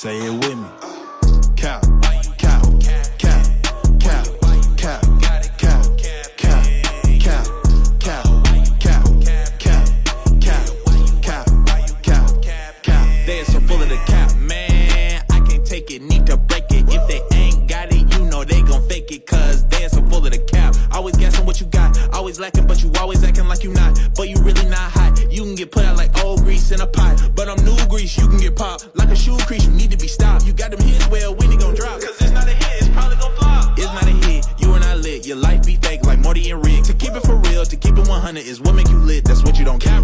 Say it with me. Cap, cap, cap, cap, cap, cap, cap, cap, cap, cap, cap, cap, cap, cap. They're so full of the cap, man. I can't take it, need to break it. If they ain't got it, you know they gon' fake it. Cause they're so full of the cap. Always guessing what you got. Always lacking, but you always acting like you not. But you really not hot. You can get put out like old grease in a pot. But I'm new grease, you can get popped. Like a shoe crease, you need to be stopped. You got them hits, well, when it gon' drop? Cause it's not a hit, it's probably gon' flop. It's not a hit, you are not lit. Your life be fake like Morty and Rick. To keep it for real, to keep it 100 is what make you lit. That's what you don't care.